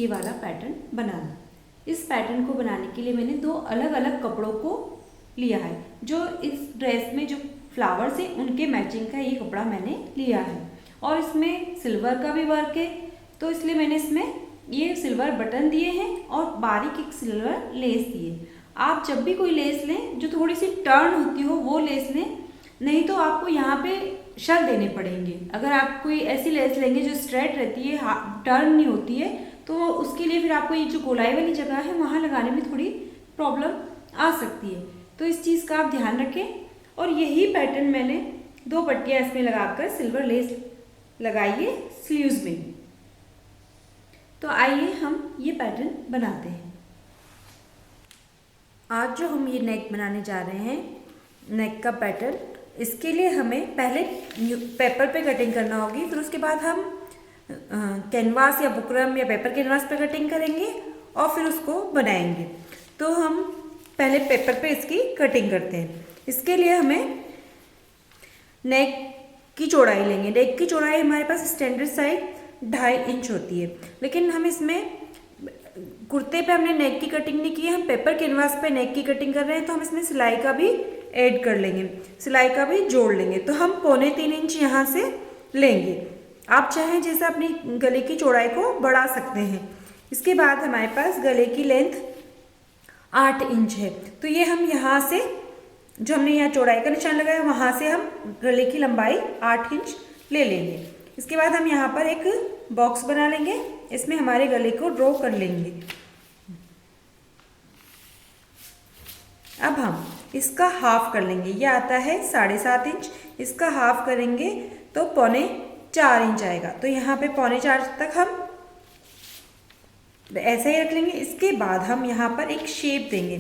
ये वाला पैटर्न बनाना। इस पैटर्न को बनाने के लिए मैंने दो अलग अलग कपड़ों को लिया है। जो इस ड्रेस में जो फ्लावर्स हैं उनके मैचिंग का ये कपड़ा मैंने लिया है और इसमें सिल्वर का भी वर्क है, तो इसलिए मैंने इसमें ये सिल्वर बटन दिए हैं और बारीक एक सिल्वर लेस दिए। आप जब भी कोई लेस लें जो थोड़ी सी टर्न होती हो वो लेस लें, नहीं तो आपको यहाँ पे शल देने पड़ेंगे। अगर आप कोई ऐसी लेस लेंगे जो स्ट्रेट रहती है, टर्न नहीं होती है, तो उसके लिए फिर आपको ये जो गोलाई वाली जगह है वहाँ लगाने में थोड़ी प्रॉब्लम आ सकती है। तो इस चीज़ का आप ध्यान रखें। और यही पैटर्न मैंने दो पट्टियाँ इसमें लगाकर सिल्वर लेस लगाई है स्लीव्स में। तो आइए हम ये पैटर्न बनाते हैं। आज जो हम ये नेक बनाने जा रहे हैं, नेक का पैटर्न, इसके लिए हमें पहले पेपर पे कटिंग करना होगी, फिर उसके बाद हम कैनवास या बुकरम या पेपर कैनवास पे कटिंग करेंगे और फिर उसको बनाएंगे। तो हम पहले पेपर पे इसकी कटिंग करते हैं। इसके लिए हमें नेक की चौड़ाई लेंगे। नेक की चौड़ाई हमारे पास स्टैंडर्ड साइज 2.5 इंच होती है, लेकिन हम इसमें कुर्ते पे हमने नेक की कटिंग नहीं की है, हम पेपर कैनवास पे नेक की कटिंग कर रहे हैं, तो हम इसमें सिलाई का भी ऐड कर लेंगे, सिलाई का भी जोड़ लेंगे। तो हम 2.25 इंच यहाँ से लेंगे। आप चाहें जैसे अपनी गले की चौड़ाई को बढ़ा सकते हैं। इसके बाद हमारे पास गले की लेंथ 8 इंच है, तो ये हम यहाँ से जो हमने यहाँ चौड़ाई का निशान लगाया वहाँ से हम गले की लंबाई 8 इंच ले लेंगे। इसके बाद हम यहाँ पर एक बॉक्स बना लेंगे, इसमें हमारे गले को ड्रॉ कर लेंगे। अब हम इसका हाफ कर लेंगे। ये आता है 7.5 इंच, इसका हाफ करेंगे तो 3.25 इंच आएगा। तो यहाँ पे 3.25 तक हम ऐसे ही रख लेंगे। इसके बाद हम यहाँ पर एक शेप देंगे,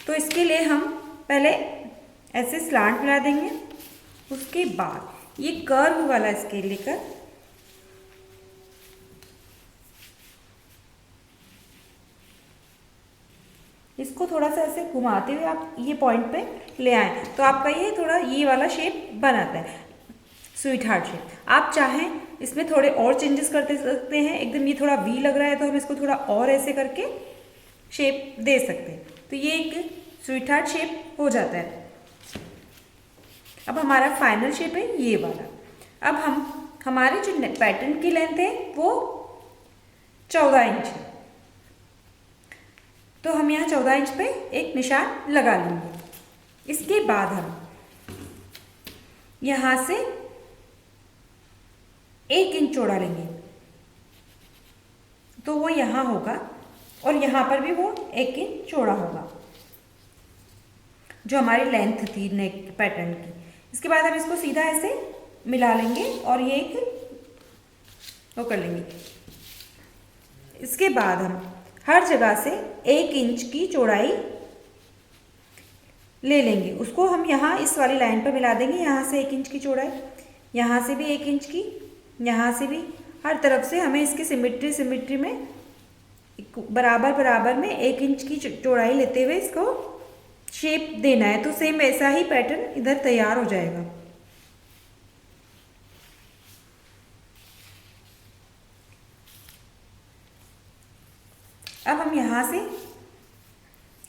तो इसके लिए हम पहले ऐसे स्लांट मिला देंगे। उसके बाद ये कर्व वाला स्केल लेकर इसको थोड़ा सा ऐसे घुमाते हुए आप ये पॉइंट पे ले आए, तो आपका ये थोड़ा ये वाला शेप बनाता है, स्वीट हार्ट शेप। आप चाहें इसमें थोड़े और चेंजेस करते सकते हैं। एकदम ये थोड़ा वी लग रहा है तो हम इसको थोड़ा और ऐसे करके शेप दे सकते हैं, तो ये एक स्वीट हार्ट शेप हो जाता है। अब हमारा फाइनल शेप है ये वाला। अब हम हमारे जो पैटर्न की लेंथ है वो 14 इंच है, तो हम यहाँ 14 इंच पे एक निशान लगा लेंगे। इसके बाद हम यहाँ से 1 इंच चौड़ा लेंगे, तो वो यहाँ होगा और यहाँ पर भी वो 1 इंच चौड़ा होगा जो हमारी लेंथ थी नेक पैटर्न की। इसके बाद हम इसको सीधा ऐसे मिला लेंगे और ये एक वो कर लेंगे। इसके बाद हम हर जगह से 1 इंच की चौड़ाई ले लेंगे, उसको हम यहाँ इस वाली लाइन पर मिला देंगे। यहाँ से 1 इंच की चौड़ाई, यहाँ से भी 1 इंच की, यहाँ से भी, हर तरफ से हमें इसकी सिमिट्री में बराबर में 1 इंच की चौड़ाई लेते हुए इसको शेप देना है। तो सेम ऐसा ही पैटर्न इधर तैयार हो जाएगा। अब हम यहाँ से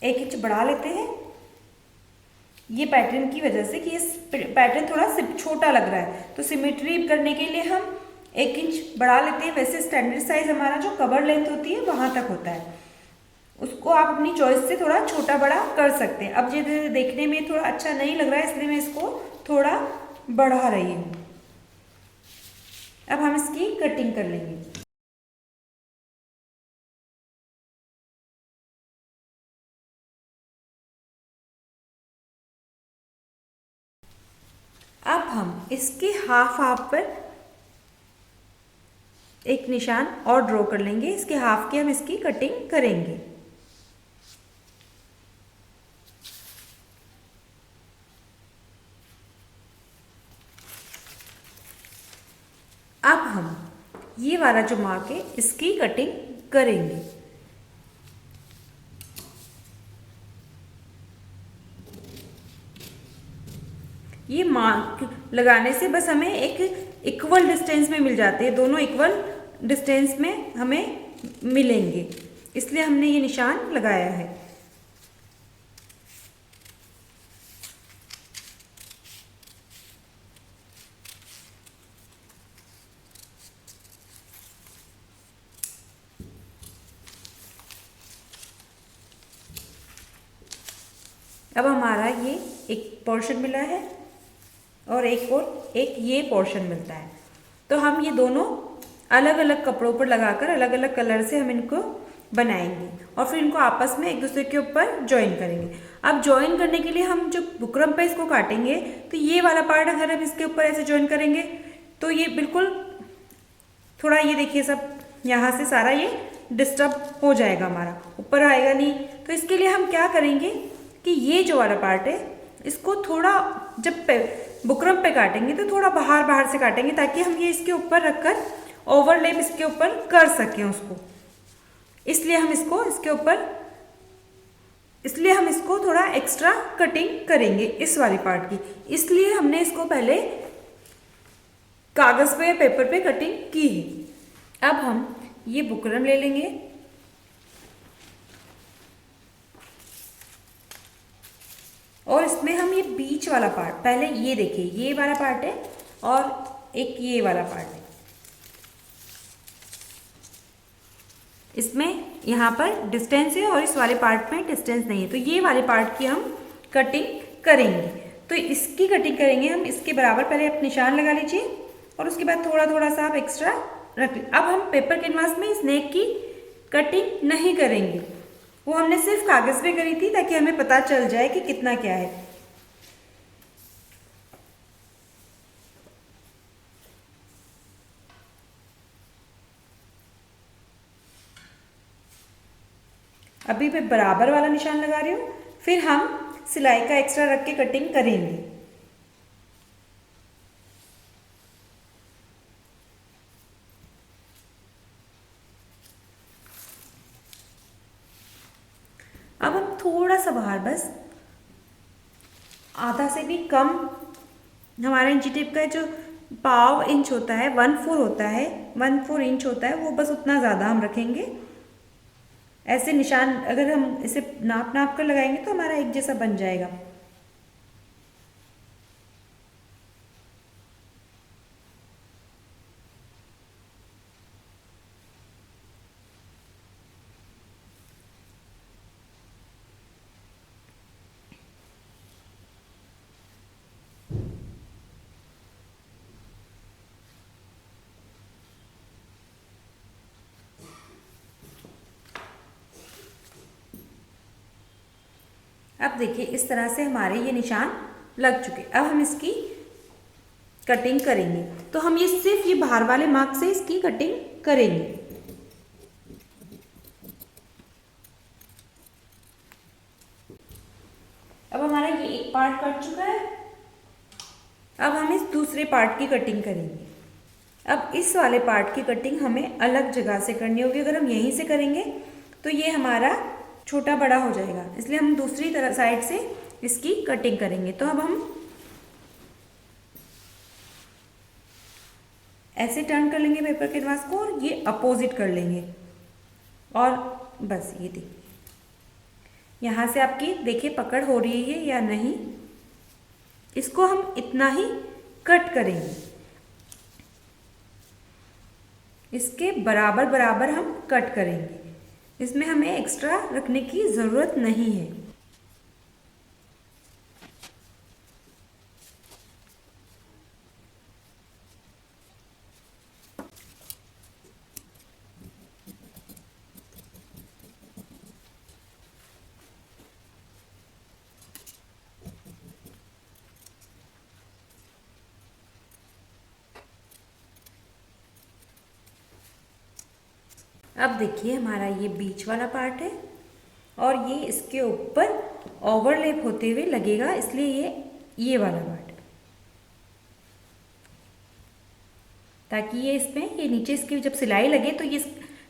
1 इंच बढ़ा लेते हैं, ये पैटर्न की वजह से कि इस पैटर्न थोड़ा छोटा लग रहा है, तो सिमेट्री करने के लिए हम 1 इंच बढ़ा लेते हैं। वैसे स्टैंडर्ड साइज हमारा जो कवर लेंथ होती है वहाँ तक होता है, उसको आप अपनी चॉइस से थोड़ा छोटा बड़ा कर सकते हैं। अब ये देखने में थोड़ा अच्छा नहीं लग रहा है, इसलिए मैं इसको थोड़ा बढ़ा रही हूँ। अब हम इसकी कटिंग कर लेंगे। अब हम इसके हाफ पर एक निशान और ड्रॉ कर लेंगे। इसके हाफ की हम इसकी कटिंग करेंगे। अब हम ये वाला जो मार्क है इसकी कटिंग करेंगे। ये मार्क लगाने से बस हमें एक इक्वल डिस्टेंस में मिल जाते हैं, दोनों इक्वल डिस्टेंस में हमें मिलेंगे, इसलिए हमने ये निशान लगाया है। अब हमारा ये एक पोर्शन मिला है और एक ये पोर्शन मिलता है, तो हम ये दोनों अलग अलग कपड़ों पर लगाकर अलग अलग कलर से हम इनको बनाएंगे और फिर इनको आपस में एक दूसरे के ऊपर ज्वाइन करेंगे। अब ज्वाइन करने के लिए हम जो बुकरम पे इसको काटेंगे तो ये वाला पार्ट अगर हम इसके ऊपर ऐसे ज्वाइन करेंगे तो ये बिल्कुल थोड़ा, ये देखिए सब यहाँ से सारा ये डिस्टर्ब हो जाएगा, हमारा ऊपर आएगा नहीं। तो इसके लिए हम क्या करेंगे कि ये जो वाला पार्ट है इसको थोड़ा जब बुकरम पे काटेंगे तो थोड़ा बाहर बाहर से काटेंगे ताकि हम ये इसके ऊपर रखकर ओवरलैप इसके ऊपर कर सकें उसको। इसलिए हम इसको थोड़ा एक्स्ट्रा कटिंग करेंगे इस वाली पार्ट की, इसलिए हमने इसको पहले कागज पे या पेपर पे कटिंग की है। अब हम ये बुकरम ले लेंगे और इसमें हम ये बीच वाला पार्ट, पहले ये देखिए ये वाला पार्ट है और एक ये वाला पार्ट है, इसमें यहाँ पर डिस्टेंस है और इस वाले पार्ट में डिस्टेंस नहीं है, तो ये वाले पार्ट की हम कटिंग करेंगे। तो इसकी कटिंग करेंगे हम, इसके बराबर पहले आप निशान लगा लीजिए और उसके बाद थोड़ा थोड़ा सा आप एक्स्ट्रा रख लीजिए। अब हम पेपर कैनवास में इस नेक की कटिंग नहीं करेंगे, वो हमने सिर्फ कागज पे करी थी ताकि हमें पता चल जाए कि कितना क्या है। अभी मैं बराबर वाला निशान लगा रही हूँ, फिर हम सिलाई का एक्स्ट्रा रख के कटिंग करेंगे। अब हम थोड़ा सा बाहर, बस आधा से भी कम, हमारा इंची टेप का जो पाव इंच होता है 1/4 होता है, 1/4 इंच होता है, वो बस उतना ज़्यादा हम रखेंगे। ऐसे निशान अगर हम इसे नाप नाप कर लगाएंगे तो हमारा एक जैसा बन जाएगा। अब देखिए इस तरह से हमारे ये निशान लग चुके। अब हम इसकी कटिंग करेंगे, तो हम ये सिर्फ ये बाहर वाले मार्क से इसकी कटिंग करेंगे। अब हमारा ये एक पार्ट कट चुका है, अब हम इस दूसरे पार्ट की कटिंग करेंगे। अब इस वाले पार्ट की कटिंग हमें अलग जगह से करनी होगी, अगर हम यहीं से करेंगे तो ये हमारा छोटा बड़ा हो जाएगा, इसलिए हम दूसरी तरफ साइड से इसकी कटिंग करेंगे। तो अब हम ऐसे टर्न कर लेंगे पेपर कैनवास को और ये अपोजिट कर लेंगे और बस ये देखिए यहाँ से आपकी देखिए पकड़ हो रही है या नहीं, इसको हम इतना ही कट करेंगे, इसके बराबर बराबर हम कट करेंगे, इसमें हमें एक्स्ट्रा रखने की ज़रूरत नहीं है। अब देखिए हमारा ये बीच वाला पार्ट है और ये इसके ऊपर ओवरलैप होते हुए लगेगा, इसलिए ये वाला पार्ट, ताकि ये इसमें ये नीचे इसकी जब सिलाई लगे तो ये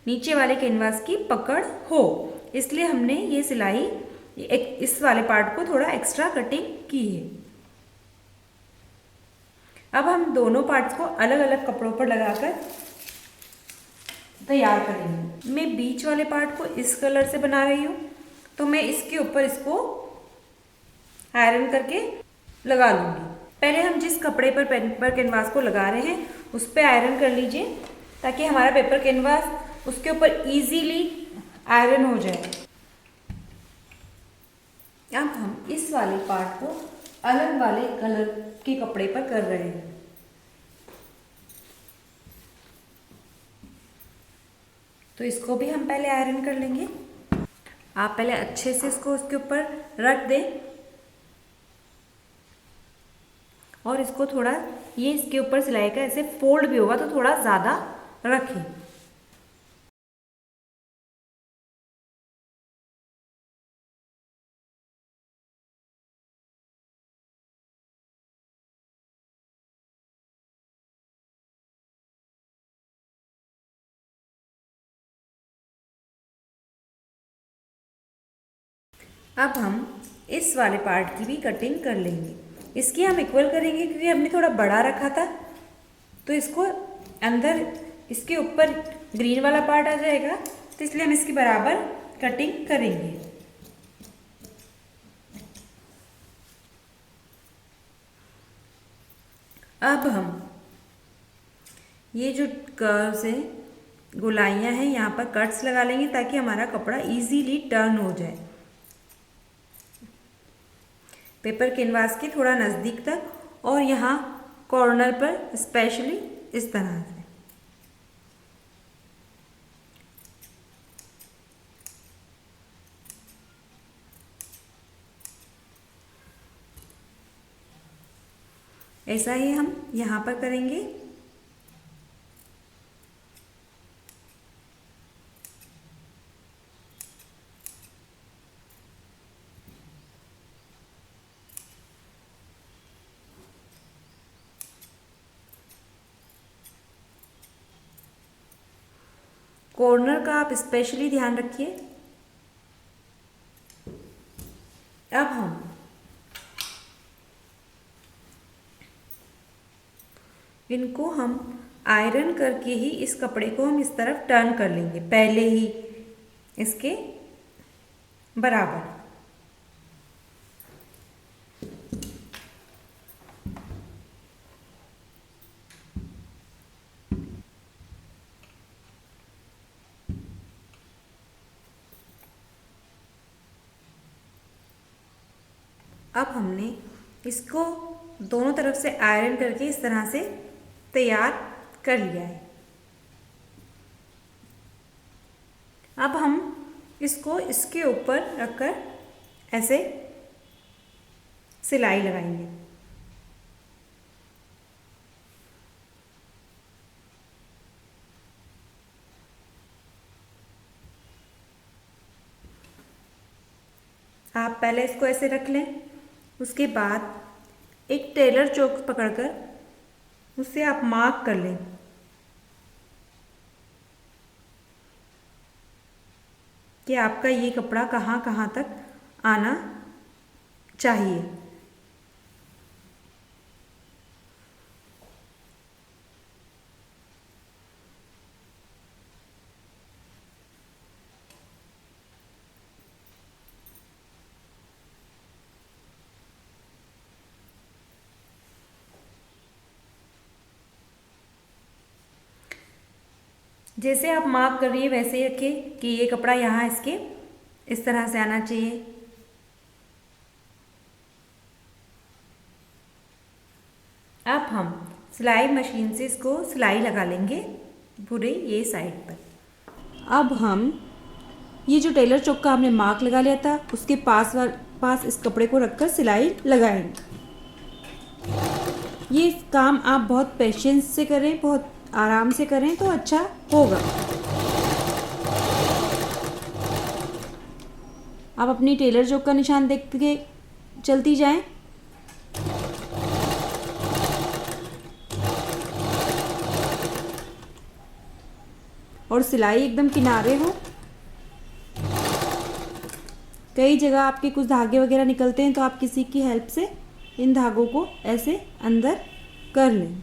नीचे वाले कैनवास की पकड़ हो, इसलिए हमने ये सिलाई इस वाले पार्ट को थोड़ा एक्स्ट्रा कटिंग की है। अब हम दोनों पार्ट्स को अलग अलग कपड़ों पर लगाकर तैयार करेंगे। मैं बीच वाले पार्ट को इस कलर से बना रही हूँ, तो मैं इसके ऊपर इसको आयरन करके लगा लूँगी। पहले हम जिस कपड़े पर पेपर कैनवास को लगा रहे हैं उस पर आयरन कर लीजिए, ताकि हमारा पेपर कैनवास उसके ऊपर इजीली आयरन हो जाए। अब हम इस वाले पार्ट को अलग वाले कलर के कपड़े पर कर रहे हैं। तो इसको भी हम पहले आयरन कर लेंगे। आप पहले अच्छे से इसको उसके ऊपर रख दें और इसको थोड़ा, ये इसके ऊपर सिलाई का ऐसे फोल्ड भी होगा तो थोड़ा ज़्यादा रखें। अब हम इस वाले पार्ट की भी कटिंग कर लेंगे। इसकी हम इक्वल करेंगे क्योंकि हमने थोड़ा बड़ा रखा था, तो इसको अंदर इसके ऊपर ग्रीन वाला पार्ट आ जाएगा, तो इसलिए हम इसकी बराबर कटिंग करेंगे। अब हम ये जो कर्व्स हैं, गोलाइयाँ हैं, यहाँ पर कट्स लगा लेंगे ताकि हमारा कपड़ा इजीली टर्न हो जाए पेपर कैनवास के थोड़ा नज़दीक तक, और यहाँ कॉर्नर पर स्पेशली इस तरह से। ऐसा ही हम यहाँ पर करेंगे। कॉर्नर का आप स्पेशली ध्यान रखिए। अब हम इनको आयरन करके ही इस कपड़े को हम इस तरफ टर्न कर लेंगे, पहले ही इसके बराबर। अब हमने इसको दोनों तरफ से आयरन करके इस तरह से तैयार कर लिया है। अब हम इसको इसके ऊपर रखकर ऐसे सिलाई लगाएंगे। आप पहले इसको ऐसे रख लें, उसके बाद एक टेलर चौक पकड़कर उससे आप मार्क कर लें कि आपका ये कपड़ा कहाँ कहाँ तक आना चाहिए। जैसे आप मार्क कर रही है वैसे ही रखिए कि ये कपड़ा यहाँ इसके इस तरह से आना चाहिए। अब हम सिलाई मशीन से इसको सिलाई लगा लेंगे पूरे ये साइड पर। अब हम ये जो टेलर चौक का हमने मार्क लगा लिया था उसके पास इस कपड़े को रखकर सिलाई लगाएंगे। ये काम आप बहुत पेशेंस से करें, बहुत आराम से करें तो अच्छा होगा। आप अपनी टेलर चौक का निशान देख के चलती जाएं। और सिलाई एकदम किनारे हो। कई जगह आपके कुछ धागे वगैरह निकलते हैं तो आप किसी की हेल्प से इन धागों को ऐसे अंदर कर लें।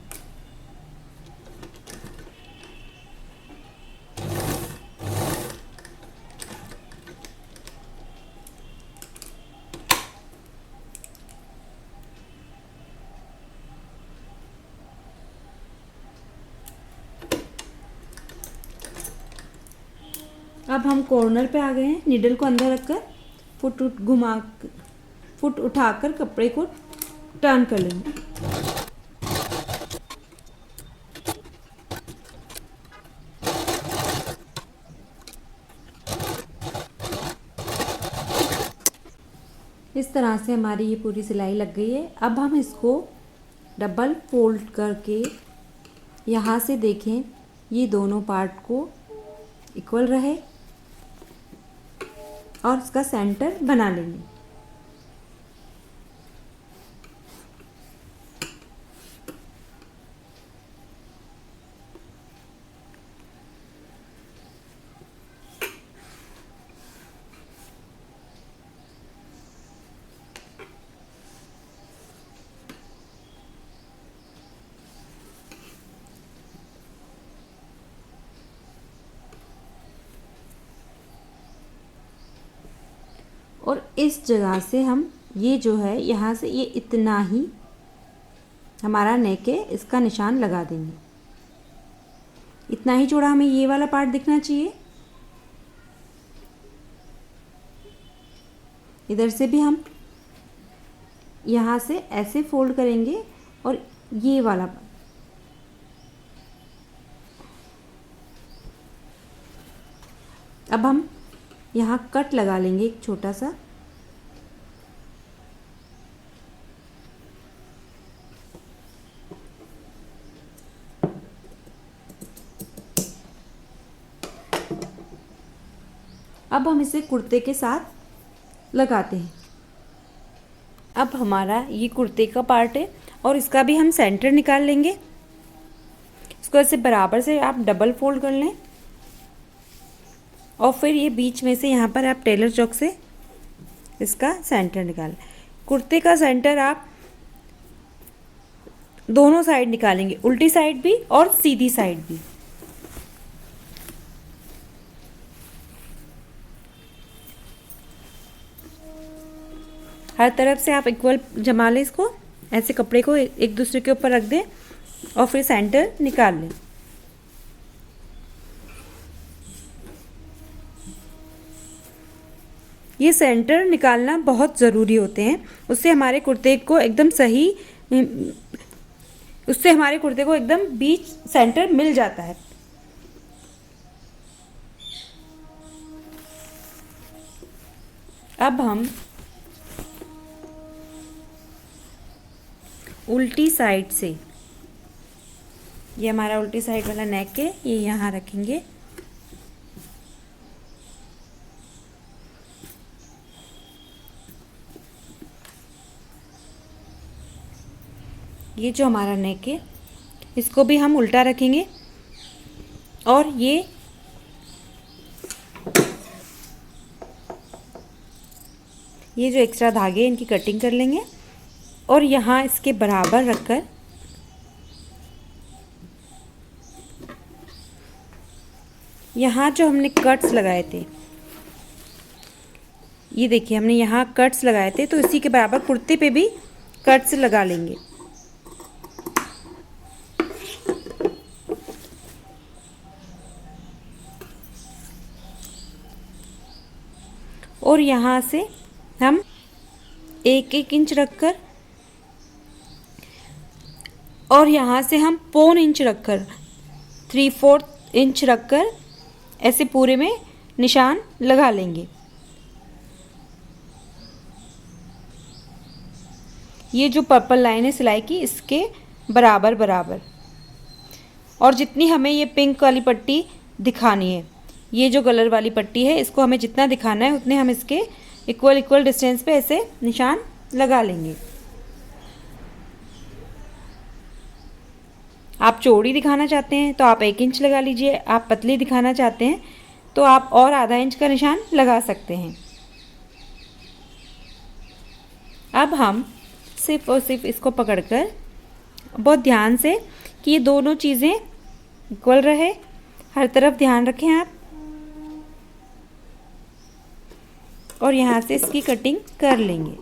अब हम कॉर्नर पे आ गए हैं। नीडल को अंदर रखकर फुट उठाकर कपड़े को टर्न कर लेंगे। इस तरह से हमारी ये पूरी सिलाई लग गई है। अब हम इसको डबल फोल्ड करके यहाँ से देखें ये दोनों पार्ट को इक्वल रहे और इसका सेंटर बना लेंगे। और इस जगह से हम ये जो है यहाँ से ये इतना ही हमारा नेक है, इसका निशान लगा देंगे। इतना ही चौड़ा हमें ये वाला पार्ट दिखना चाहिए। इधर से भी हम यहाँ से ऐसे फोल्ड करेंगे और ये वाला अब हम यहाँ कट लगा लेंगे एक छोटा सा। अब हम इसे कुर्ते के साथ लगाते हैं। अब हमारा ये कुर्ते का पार्ट है और इसका भी हम सेंटर निकाल लेंगे। इसको ऐसे बराबर से आप डबल फोल्ड कर लें और फिर ये बीच में से यहाँ पर आप टेलर चौक से इसका सेंटर निकालें। कुर्ते का सेंटर आप दोनों साइड निकालेंगे, उल्टी साइड भी और सीधी साइड भी। हर तरफ से आप इक्वल जमा लें इसको। ऐसे कपड़े को एक दूसरे के ऊपर रख दें और फिर सेंटर निकाल लें। ये सेंटर निकालना बहुत ज़रूरी होते हैं, उससे हमारे कुर्ते को एकदम बीच सेंटर मिल जाता है। अब हम उल्टी साइड से, ये हमारा उल्टी साइड वाला नेक है, ये यहाँ रखेंगे। ये जो हमारा नेक है इसको भी हम उल्टा रखेंगे और ये जो एक्स्ट्रा धागे इनकी कटिंग कर लेंगे और यहाँ इसके बराबर रखकर यहाँ जो हमने कट्स लगाए थे, ये देखिए हमने यहाँ कट्स लगाए थे, तो इसी के बराबर कुर्ते पे भी कट्स लगा लेंगे। और यहाँ से हम 1-1 इंच रखकर और यहाँ से हम 1.25 इंच रखकर 3/4 इंच रखकर ऐसे पूरे में निशान लगा लेंगे। ये जो पर्पल लाइन है सिलाई की, इसके बराबर बराबर। और जितनी हमें ये पिंक वाली पट्टी दिखानी है, ये जो कलर वाली पट्टी है, इसको हमें जितना दिखाना है उतने हम इसके इक्वल डिस्टेंस पे ऐसे निशान लगा लेंगे। आप चौड़ी दिखाना चाहते हैं तो आप 1 इंच लगा लीजिए, आप पतली दिखाना चाहते हैं तो आप और आधा इंच का निशान लगा सकते हैं। अब हम सिर्फ और सिर्फ इसको पकड़कर बहुत ध्यान से कि ये दोनों चीज़ें इक्वल रहे, हर तरफ ध्यान रखें आप, और यहाँ से इसकी कटिंग कर लेंगे।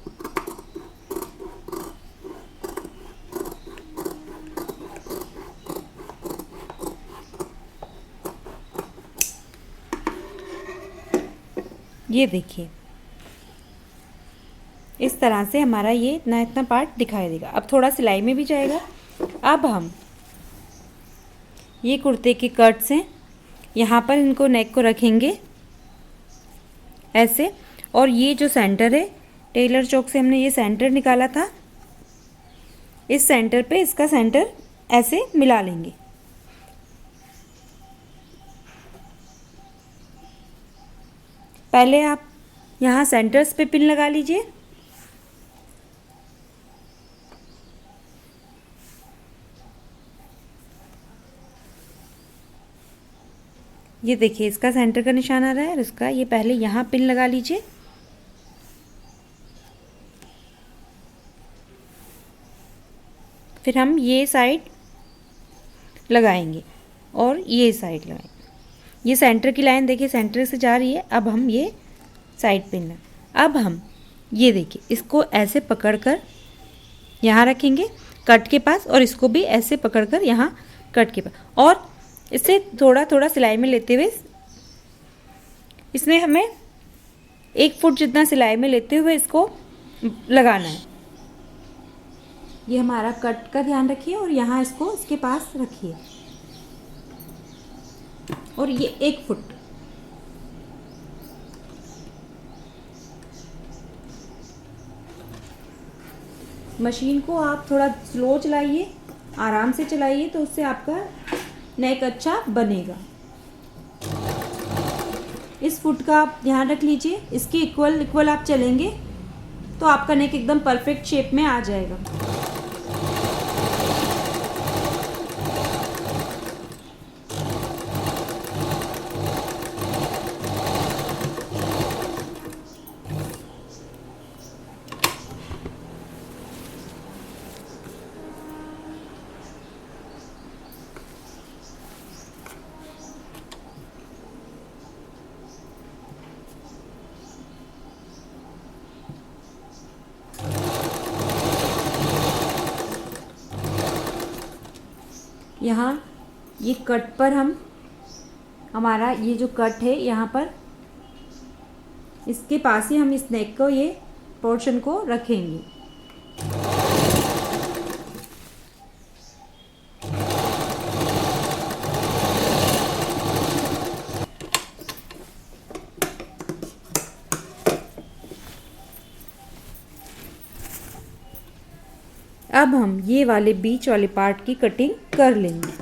ये देखिए, इस तरह से हमारा ये इतना इतना पार्ट दिखाई देगा। अब थोड़ा सिलाई में भी जाएगा। अब हम ये कुर्ते के कट्स हैं, यहाँ पर इनको नेक को रखेंगे ऐसे, और ये जो सेंटर है, टेलर चौक से हमने ये सेंटर निकाला था, इस सेंटर पे इसका सेंटर ऐसे मिला लेंगे। पहले आप यहाँ सेंटर्स पे पिन लगा लीजिए। ये देखिए, इसका सेंटर का निशान आ रहा है और इसका, ये पहले यहाँ पिन लगा लीजिए। फिर हम ये साइड लगाएंगे और ये साइड लगाएंगे। ये सेंटर की लाइन देखिए, सेंटर से जा रही है। अब हम ये साइड पिन लगा, अब हम ये देखिए, इसको ऐसे पकड़कर यहाँ रखेंगे कट के पास, और इसको भी ऐसे पकड़कर यहाँ कट के पास, और इसे थोड़ा थोड़ा सिलाई में लेते हुए, इसमें हमें 1 फुट जितना सिलाई में लेते हुए इसको लगाना है। ये हमारा कट का ध्यान रखिए और यहाँ इसको इसके पास रखिए, और ये 1 फुट। मशीन को आप थोड़ा स्लो चलाइए, आराम से चलाइए, तो उससे आपका नेक अच्छा बनेगा। इस फुट का आप ध्यान रख लीजिए, इसके इक्वल आप चलेंगे तो आपका नेक एकदम परफेक्ट शेप में आ जाएगा। यहाँ ये कट पर हमारा ये जो कट है, यहाँ पर इसके पास ही हम इस नेक को, ये पोर्शन को रखेंगे। अब हम ये वाले बीच वाले पार्ट की कटिंग कर लेंगे।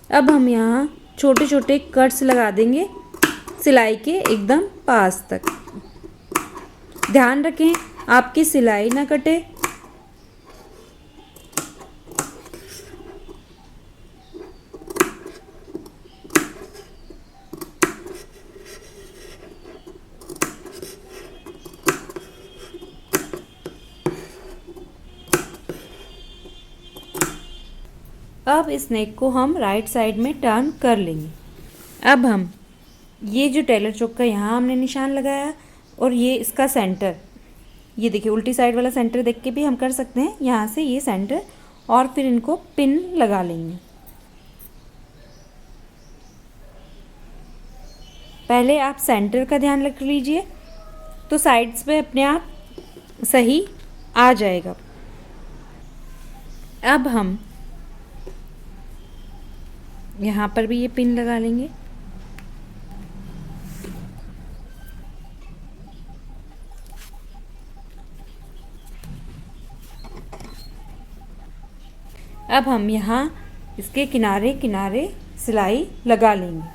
अब हम यहाँ छोटे छोटे कट्स लगा देंगे सिलाई के एकदम पास तक। ध्यान रखें आपकी सिलाई ना कटे। अब इस नेक को हम राइट साइड में टर्न कर लेंगे। अब हम ये जो टेलर चौक का यहाँ हमने निशान लगाया, और ये इसका सेंटर, ये देखिए उल्टी साइड वाला सेंटर देख के भी हम कर सकते हैं, यहाँ से ये सेंटर, और फिर इनको पिन लगा लेंगे। पहले आप सेंटर का ध्यान रख लीजिए, तो साइड्स पे अपने आप सही आ जाएगा। अब हम यहाँ पर भी ये पिन लगा लेंगे। अब हम यहाँ इसके किनारे किनारे सिलाई लगा लेंगे।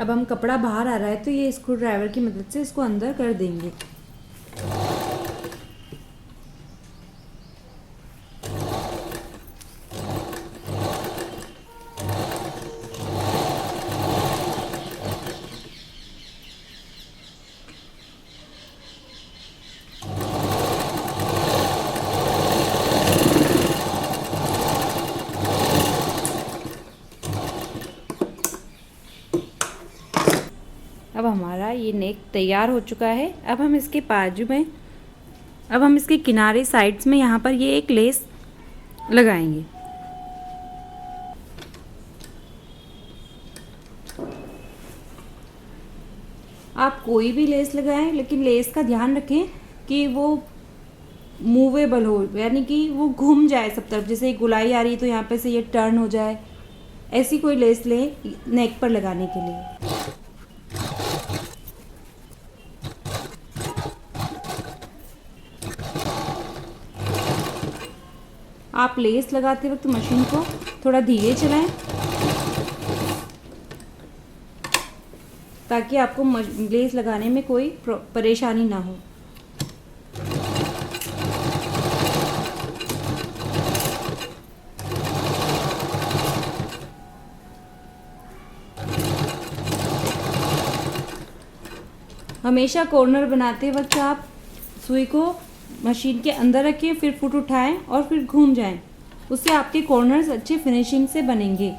अब हम कपड़ा बाहर आ रहा है तो ये स्क्रू ड्राइवर की मदद से इसको अंदर कर देंगे। अब हमारा ये नेक तैयार हो चुका है। अब हम इसके बाजू में, अब हम इसके किनारे साइड्स में यहाँ पर ये एक लेस लगाएंगे। आप कोई भी लेस लगाएं, लेकिन लेस का ध्यान रखें कि वो मूवेबल हो, यानी कि वो घूम जाए सब तरफ। जैसे गुलाई आ रही है तो यहाँ पे से ये टर्न हो जाए, ऐसी कोई लेस लें नेक पर लगाने के लिए। आप लेस लगाते वक्त मशीन को थोड़ा धीरे चलाएं ताकि आपको लेस लगाने में कोई परेशानी ना हो। हमेशा कॉर्नर बनाते वक्त आप सुई को मशीन के अंदर रखें, फिर फुट उठाएं और फिर घूम जाएं। उससे आपके कॉर्नर्स अच्छे फिनिशिंग से बनेंगे।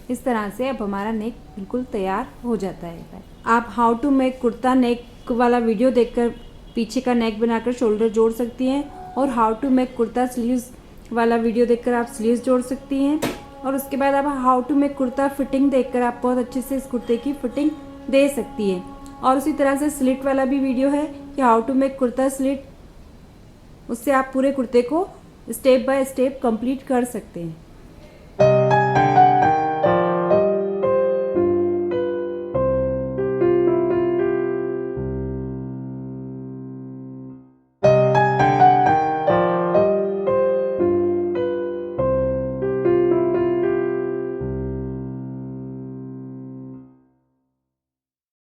इस तरह से अब हमारा नेक बिल्कुल तैयार हो जाता है। आप हाउ टू मेक कुर्ता नेक वाला वीडियो देखकर पीछे का नेक बनाकर शोल्डर जोड़ सकती हैं, और how to make kurta sleeves वाला वीडियो देखकर आप स्लीव्स जोड़ सकती हैं, और उसके बाद आप how to make kurta fitting देखकर आप बहुत अच्छे से इस कुर्ते की फिटिंग दे सकती हैं। और उसी तरह से स्लिट वाला भी वीडियो है कि how to make kurta slit, उससे आप पूरे कुर्ते को स्टेप बाय स्टेप कंप्लीट कर सकते हैं।